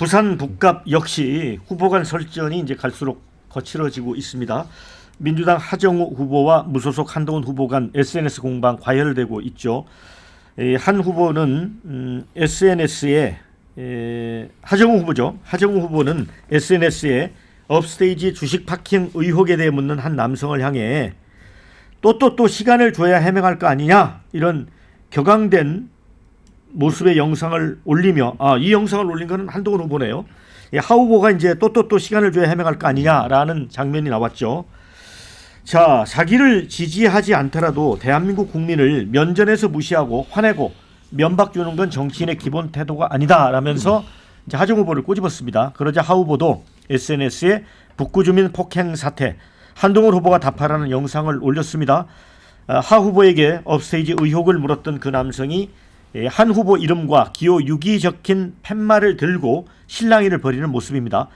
부산 북갑 역시 후보 간 설전이 이제 갈수록 거칠어지고 있습니다. 민주당 하정우 후보와 무소속 한동훈 후보 간 SNS 공방 과열되고 있죠. 한 후보는 SNS에 하정우 후보죠. 하정우 후보는 SNS에 업스테이지 주식 파킹 의혹에 대해 묻는 한 남성을 향해 또 시간을 줘야 해명할 거 아니냐 이런 격앙된 모습의 영상을 올리며 이 영상을 올린 것은 한동훈 후보네요. 하 후보가 이제 또 시간을 줘야 해명할 거 아니냐라는 장면이 나왔죠. 자, 자기를 지지하지 않더라도 대한민국 국민을 면전에서 무시하고 화내고 면박 주는 건 정치인의 기본 태도가 아니다라면서 이제 하정 후보를 꼬집었습니다. 그러자 하 후보도 SNS에 북구 주민 폭행 사태 한동훈 후보가 답하라는 영상을 올렸습니다. 하 후보에게 업스테이지 의혹을 물었던 그 남성이 한 후보 이름과 기호 6이 적힌 팻말을 들고 실랑이를 벌이는 모습입니다.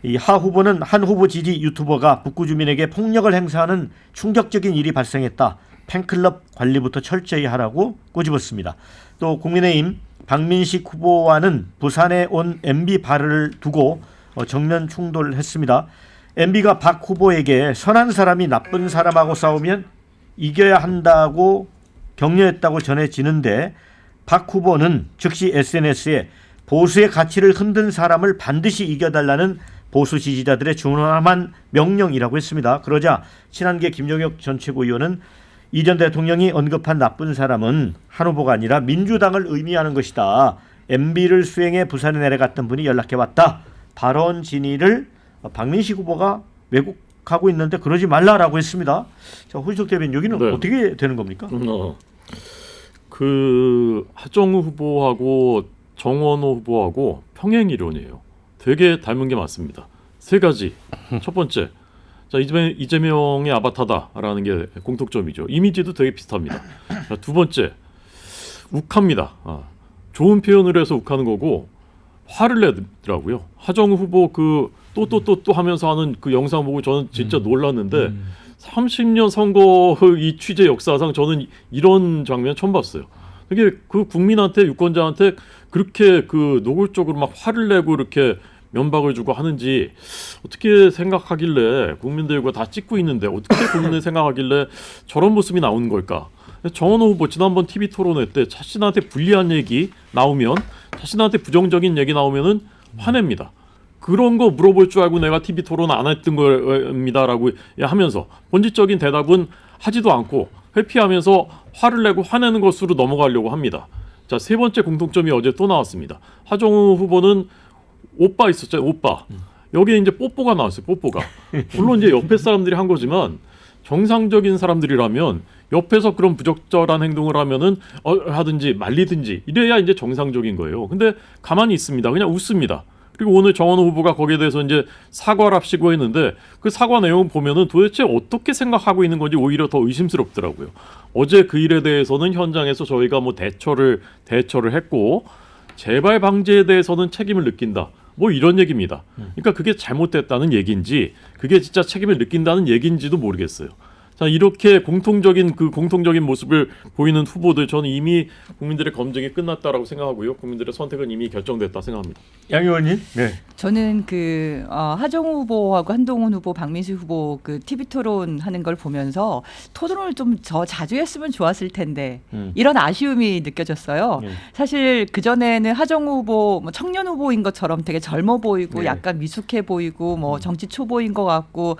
이 하 후보는 한 후보 지지 유튜버가 북구 주민에게 폭력을 행사하는 충격적인 일이 발생했다. 팬클럽 관리부터 철저히 하라고 꼬집었습니다. 또 국민의힘 박민식 후보와는 부산에 온 MB 발을 두고 정면 충돌했습니다. MB가 박 후보에게 선한 사람이 나쁜 사람하고 싸우면 이겨야 한다고 격려했다고 전해지는데 박 후보는 즉시 SNS에 보수의 가치를 흔든 사람을 반드시 이겨달라는 보수 지지자들의 준엄한 명령이라고 했습니다. 그러자 친한계 김종혁 전 최고위원은 이 전 대통령이 언급한 나쁜 사람은 한 후보가 아니라 민주당을 의미하는 것이다. MB를 수행해 부산에 내려갔던 분이 연락해왔다. 발언 진위를 박민식 후보가 왜곡하고 있는데 그러지 말라라고 했습니다. 자, 홍준석 대변인 여기는 네. 어떻게 되는 겁니까? 그 하정우 후보하고 정원호 후보하고 평행 이론이에요. 되게 닮은 게 맞습니다. 세 가지. 첫 번째, 자, 이재명의 아바타다라는 게 공통점이죠. 이미지도 되게 비슷합니다. 자, 두 번째, 욱합니다. 좋은 표현을 해서 욱하는 거고 화를 내더라고요. 하정우 후보 그 또 하면서 하는 그 영상 보고 저는 진짜 놀랐는데 30년 선거 이 취재 역사상 저는 이런 장면 처음 봤어요. 이게 그 국민한테 유권자한테 그렇게 그 노골적으로 막 화를 내고 이렇게 면박을 주고 하는지 어떻게 생각하길래 국민들과 다 찍고 있는데 어떻게 국민들이 생각하길래 저런 모습이 나오는 걸까? 정원호 후보 지난번 TV 토론회 때 자신한테 불리한 얘기 나오면 자신한테 부정적인 얘기 나오면은 화냅니다. 그런 거 물어볼 줄 알고 내가 TV 토론 안 했던 겁니다라고 하면서 본질적인 대답은 하지도 않고 회피하면서 화를 내고 화내는 것으로 넘어가려고 합니다. 자, 세 번째 공통점이 어제 또 나왔습니다. 하정우 후보는 오빠 있었잖아요. 오빠. 여기에 이제 뽀뽀가 나왔어요. 뽀뽀가. 물론 이제 옆에 사람들이 한 거지만 정상적인 사람들이라면 옆에서 그런 부적절한 행동을 하면은 하든지 말리든지 이래야 이제 정상적인 거예요. 근데 가만히 있습니다. 그냥 웃습니다. 그리고 오늘 정원호 후보가 거기에 대해서 이제 사과를 합시고 했는데 그 사과 내용 보면은 도대체 어떻게 생각하고 있는 건지 오히려 더 의심스럽더라고요. 어제 그 일에 대해서는 현장에서 저희가 뭐 대처를 했고 재발 방지에 대해서는 책임을 느낀다. 뭐 이런 얘기입니다. 그러니까 그게 잘못됐다는 얘기인지 그게 진짜 책임을 느낀다는 얘기인지도 모르겠어요. 자, 이렇게 공통적인 모습을 보이는 후보들 저는 이미 국민들의 검증이 끝났다라고 생각하고요. 국민들의 선택은 이미 결정됐다 생각합니다. 양 의원님. 네. 저는 그 하정우 후보하고 한동훈 후보, 박민식 후보 그 TV 토론 하는 걸 보면서 토론을 좀 더 자주 했으면 좋았을 텐데 이런 아쉬움이 느껴졌어요. 사실 그 전에는 하정우 후보 뭐 청년 후보인 것처럼 되게 젊어 보이고 약간 미숙해 보이고 뭐 정치 초보인 것 같고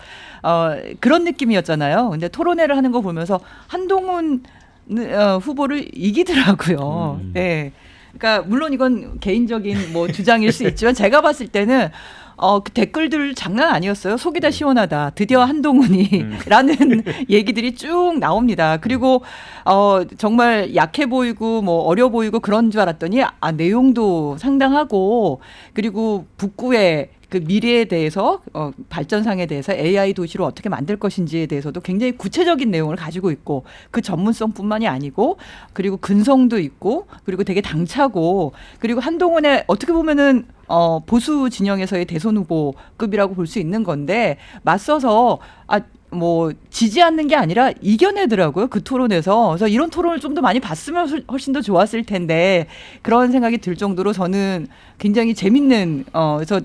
그런 느낌이었잖아요. 근데 토론회를 하는 거 보면서 한동훈 후보를 이기더라고요. 네. 그러니까 물론 이건 개인적인 뭐 주장일 수 있지만 제가 봤을 때는 그 댓글들 장난 아니었어요. 속이 다 시원하다. 드디어 한동훈이 라는 얘기들이 쭉 나옵니다. 그리고 정말 약해 보이고 뭐 어려 보이고 그런 줄 알았더니 내용도 상당하고 그리고 북구에 그 미래에 대해서 발전상에 대해서 AI 도시로 어떻게 만들 것인지에 대해서도 굉장히 구체적인 내용을 가지고 있고 그 전문성뿐만이 아니고 그리고 근성도 있고 그리고 되게 당차고 그리고 한동훈의 어떻게 보면은 보수 진영에서의 대선 후보급이라고 볼 수 있는 건데 맞서서 뭐 지지하는 게 아니라 이겨내더라고요. 그 토론에서. 그래서 이런 토론을 좀 더 많이 봤으면 훨씬 더 좋았을 텐데 그런 생각이 들 정도로 저는 굉장히 재밌는 그래서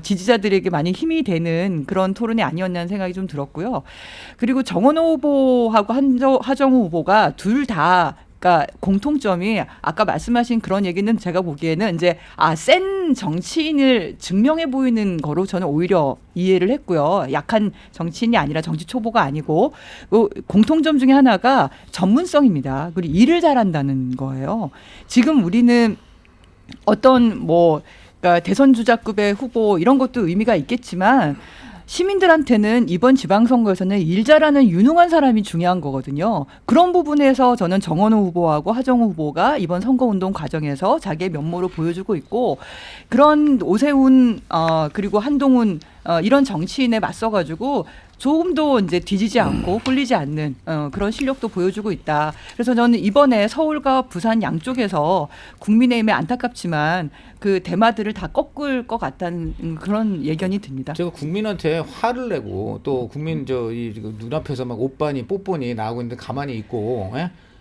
지지자들에게 많이 힘이 되는 그런 토론이 아니었냐는 생각이 좀 들었고요. 그리고 정원호 후보하고 하정우 후보가 둘 다 그러니까 공통점이 아까 말씀하신 그런 얘기는 제가 보기에는 이제 센 정치인을 증명해 보이는 거로 저는 오히려 이해를 했고요. 약한 정치인이 아니라 정치 초보가 아니고 공통점 중에 하나가 전문성입니다. 그리고 일을 잘한다는 거예요. 지금 우리는 어떤 그러니까 대선 주자급의 후보 이런 것도 의미가 있겠지만 시민들한테는 이번 지방선거에서는 일 잘하는 유능한 사람이 중요한 거거든요. 그런 부분에서 저는 정원호 후보하고 하정우 후보가 이번 선거운동 과정에서 자기의 면모를 보여주고 있고 그런 오세훈 그리고 한동훈 이런 정치인에 맞서가지고 조금도 이제 뒤지지 않고 홀리지 않는 그런 실력도 보여주고 있다. 그래서 저는 이번에 서울과 부산 양쪽에서 국민의힘에 안타깝지만 그 대마들을 다 꺾을 것 같다는 그런 예견이 듭니다. 제가 국민한테 화를 내고 또 국민 이 눈앞에서 막 오빠니 뽀뽀니 나오고 있는데 가만히 있고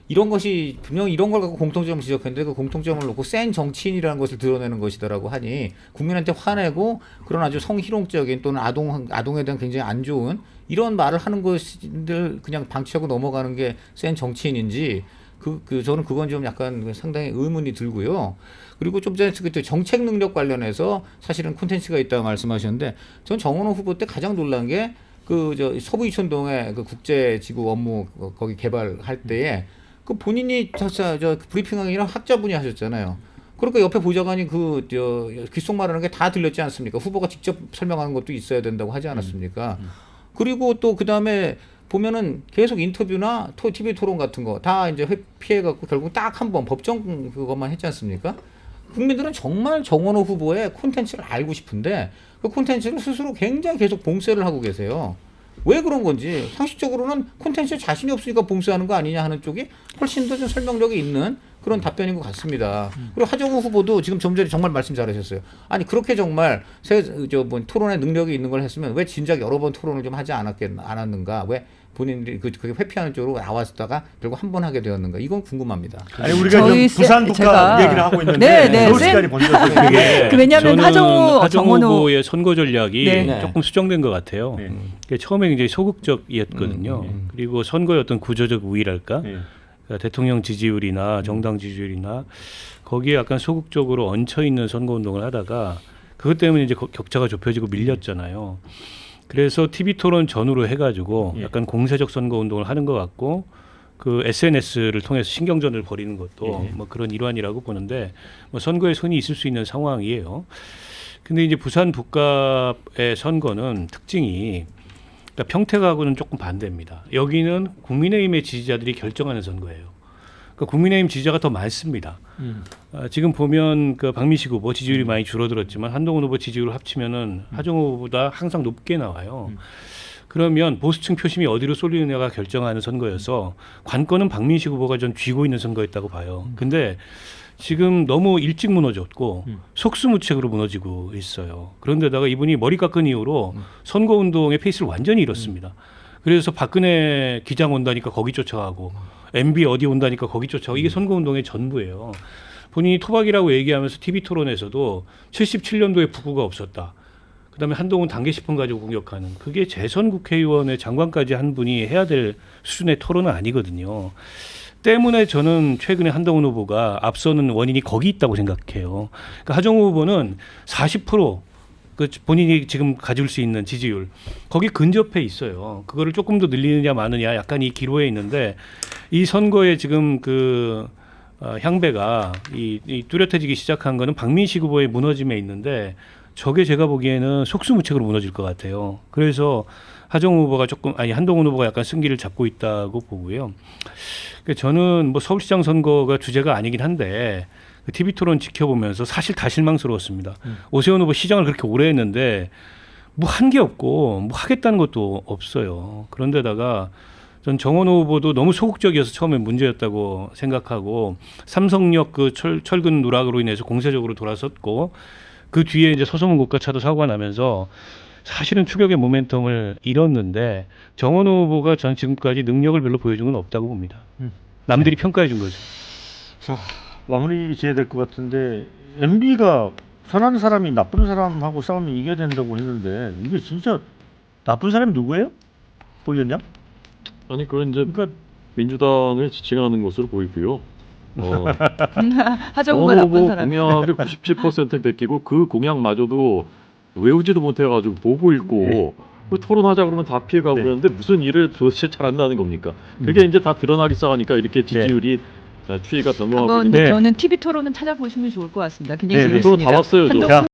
이런 것이 분명 이런 걸 갖고 공통점을 지적했는데 그 공통점을 놓고 센 정치인이라는 것을 드러내는 것이다라고 하니 국민한테 화내고 그런 아주 성희롱적인 또는 아동에 대한 굉장히 안 좋은 이런 말을 하는 것들 그냥 방치하고 넘어가는 게 센 정치인인지 저는 그건 좀 약간 상당히 의문이 들고요. 그리고 좀 전에 그 정책 능력 관련해서 사실은 콘텐츠가 있다고 말씀하셨는데 전 정원호 후보 때 가장 놀란 게 서부 이촌동에 그 국제지구 업무 거기 개발할 때에 그 본인이 브리핑하기랑 학자분이 하셨잖아요. 그러니까 옆에 보좌관이 귓속말하는 게 다 들렸지 않습니까? 후보가 직접 설명하는 것도 있어야 된다고 하지 않았습니까? 그리고 또 그 다음에 보면은 계속 인터뷰나 TV 토론 같은 거 다 이제 피해갖고 결국 딱 한 번 법정 그것만 했지 않습니까? 국민들은 정말 정원호 후보의 콘텐츠를 알고 싶은데 그 콘텐츠를 스스로 굉장히 계속 봉쇄를 하고 계세요. 왜 그런 건지 상식적으로는 콘텐츠에 자신이 없으니까 봉쇄하는 거 아니냐 하는 쪽이 훨씬 더 좀 설명력이 있는 그런 답변인 것 같습니다. 그리고 하정우 후보도 지금 좀 전에 정말 말씀 잘하셨어요. 아니 그렇게 정말 토론의 능력이 있는 걸 했으면 왜 진작 여러 번 토론을 좀 하지 않았는가? 왜 본인들이 그게 회피하는 쪽으로 나왔다가 결국 한 번 하게 되었는가? 이건 궁금합니다. 아니 우리가 부산 북한 얘기를 하고 있는데 서울 시간이 번져서 왜냐하면 하정우 후보의 선거 전략이 네. 조금 수정된 것 같아요. 네. 처음에 굉장히 소극적이었거든요. 그리고 선거의 어떤 구조적 우위랄까, 그러니까 대통령 지지율이나 정당 지지율이나 거기에 약간 소극적으로 얹혀 있는 선거 운동을 하다가 그것 때문에 이제 격차가 좁혀지고 밀렸잖아요. 그래서 TV 토론 전후로 해가지고 약간 공세적 선거 운동을 하는 것 같고 그 SNS를 통해서 신경전을 벌이는 것도 뭐 그런 일환이라고 보는데 뭐 선거에 손이 있을 수 있는 상황이에요. 근데 이제 부산 북갑의 선거는 특징이 그러니까 평택하고는 조금 반대입니다. 여기는 국민의힘의 지지자들이 결정하는 선거예요. 그러니까 국민의힘 지지자가 더 많습니다. 지금 보면 그 박민식 후보 지지율이 많이 줄어들었지만 한동훈 후보 지지율을 합치면은 하정우 후보보다 항상 높게 나와요. 그러면 보수층 표심이 어디로 쏠리느냐가 결정하는 선거여서 관건은 박민식 후보가 좀 쥐고 있는 선거였다고 봐요. 근데 지금 너무 일찍 무너졌고 속수무책으로 무너지고 있어요. 그런데다가 이분이 머리 깎은 이후로 선거운동의 페이스를 완전히 잃었습니다. 그래서 박근혜 기장 온다니까 거기 쫓아가고 MB 어디 온다니까 거기 쫓아가고 이게 선거운동의 전부예요. 본인이 토박이라고 얘기하면서 TV 토론에서도 77년도에 부구가 없었다. 그다음에 한동훈 단계 10분 가지고 공격하는 그게 재선 국회의원의 장관까지 한 분이 해야 될 수준의 토론은 아니거든요. 때문에 저는 최근에 한동훈 후보가 앞서는 원인이 거기 있다고 생각해요. 그러니까 하정우 후보는 40% 그 본인이 지금 가질 수 있는 지지율 거기 근접해 있어요. 그거를 조금 더 늘리느냐 마느냐 약간 이 기로에 있는데 이 선거에 지금 그 향배가 이 뚜렷해지기 시작한 거는 박민식 후보의 무너짐에 있는데 저게 제가 보기에는 속수무책으로 무너질 것 같아요. 그래서 하정우 후보가 한동훈 후보가 약간 승기를 잡고 있다고 보고요. 그러니까 저는 뭐 서울시장 선거가 주제가 아니긴 한데 TV 토론 지켜보면서 사실 다 실망스러웠습니다. 오세훈 후보 시장을 그렇게 오래 했는데 뭐 한 게 없고 뭐 하겠다는 것도 없어요. 그런데다가 전 정원호 후보도 너무 소극적이어서 처음에 문제였다고 생각하고 삼성역 그 철근 누락으로 인해서 공세적으로 돌아섰고 그 뒤에 이제 서성훈 국가차도 사고가 나면서 사실은 추격의 모멘텀을 잃었는데 정원호 후보가 전 지금까지 능력을 별로 보여준 건 없다고 봅니다. 남들이 평가해 준 거죠. 자, 마무리 지어야 될 것 같은데 MB가 선한 사람이 나쁜 사람하고 싸우면 이겨야 된다고 했는데 이게 진짜 나쁜 사람이 누구예요? 보이셨냐? 아니 그건 이제 그러니까 민주당을 지칭하는 것으로 보이고요. 하정우가 정원 나쁜 후보 사람. 공약을 97% 베끼고 그 공약마저도 외우지도 못해가지고 보고 읽고 그 토론하자 그러면 다 피해가고 네. 그러는데 무슨 일을 도대체 잘한다는 겁니까? 그게 이제 다 드러나기 시작하니까 이렇게 지지율이 추이가 변동하고 한번 네. 저는 TV 토론은 찾아보시면 좋을 것 같습니다. 굉장히 네, 네. 또 재밌습니다. 다 봤어요. 저. 한동훈 자,